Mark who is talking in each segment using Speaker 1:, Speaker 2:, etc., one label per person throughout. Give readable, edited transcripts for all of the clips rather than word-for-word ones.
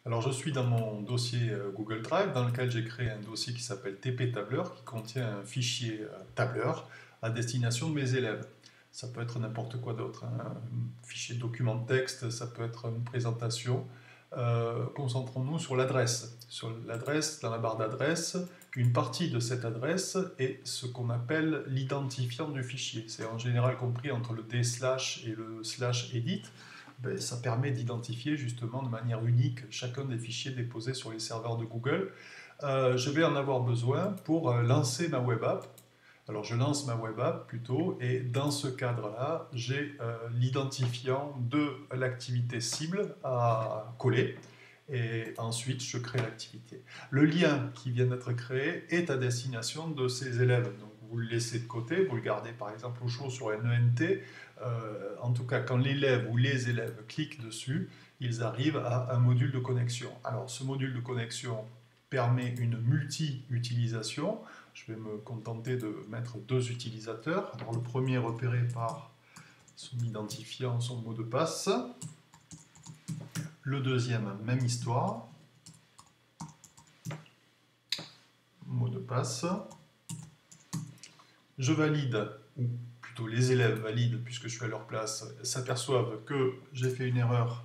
Speaker 1: Alors je suis dans mon dossier Google Drive dans lequel j'ai créé un dossier qui s'appelle TP Tableur qui contient un fichier tableur à destination de mes élèves. Ça peut être n'importe quoi d'autre, hein. Un fichier document de texte, ça peut être une présentation. Concentrons-nous sur l'adresse. Sur l'adresse, dans la barre d'adresse, une partie de cette adresse est ce qu'on appelle l'identifiant du fichier. C'est en général compris entre le d/ et le /edit. Ben, ça permet d'identifier justement de manière unique chacun des fichiers déposés sur les serveurs de Google. Je vais en avoir besoin pour lancer ma web app. Alors je lance ma web app plutôt, et dans ce cadre-là, j'ai l'identifiant de l'activité cible à coller, et ensuite je crée l'activité. Le lien qui vient d'être créé est à destination de ces élèves. Donc vous le laissez de côté, vous le gardez par exemple au chaud sur un ENT. En tout cas, quand l'élève ou les élèves cliquent dessus, ils arrivent à un module de connexion. Alors ce module de connexion permet une multi-utilisation. Je vais me contenter de mettre deux utilisateurs. Alors le premier repéré par son identifiant, son mot de passe. Le deuxième, même histoire. Mot de passe. Je valide, ou plutôt les élèves valident, puisque je suis à leur place, s'aperçoivent que j'ai fait une erreur.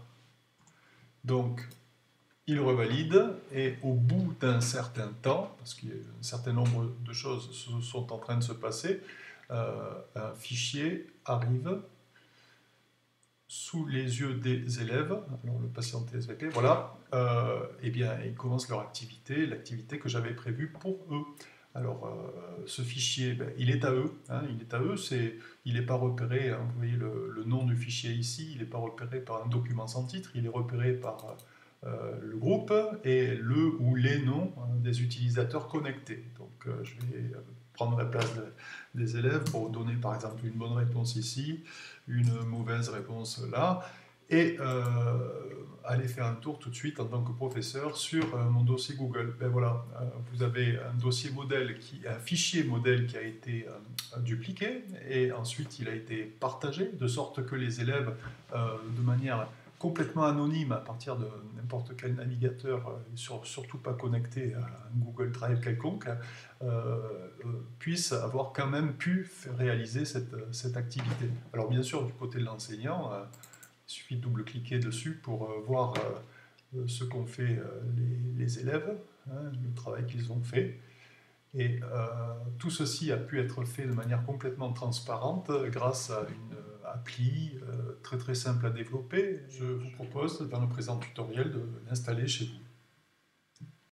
Speaker 1: Donc, ils revalident, et au bout d'un certain temps, parce qu'il y a un certain nombre de choses sont en train de se passer, un fichier arrive sous les yeux des élèves, alors le patient TSVP, voilà, et bien ils commencent leur activité, l'activité que j'avais prévue pour eux. Alors ce fichier, ben, il est à eux, hein, il est à eux, il n'est pas repéré, hein, vous voyez le nom du fichier ici, il n'est pas repéré par un document sans titre, il est repéré par le groupe et le ou les noms des utilisateurs connectés. Donc je vais prendre la place des élèves pour donner par exemple une bonne réponse ici, une mauvaise réponse là, et aller faire un tour tout de suite en tant que professeur sur mon dossier Google. Ben voilà, vous avez un dossier modèle, un fichier modèle qui a été dupliqué, et ensuite il a été partagé, de sorte que les élèves, de manière complètement anonyme, à partir de n'importe quel navigateur, surtout pas connecté à un Google Drive quelconque, puissent avoir quand même pu réaliser cette activité. Alors bien sûr, du côté de l'enseignant, il suffit de double-cliquer dessus pour voir ce qu'ont fait les élèves, hein, le travail qu'ils ont fait. Et tout ceci a pu être fait de manière complètement transparente grâce à une appli très très simple à développer. Je vous propose dans le présent tutoriel de l'installer chez vous.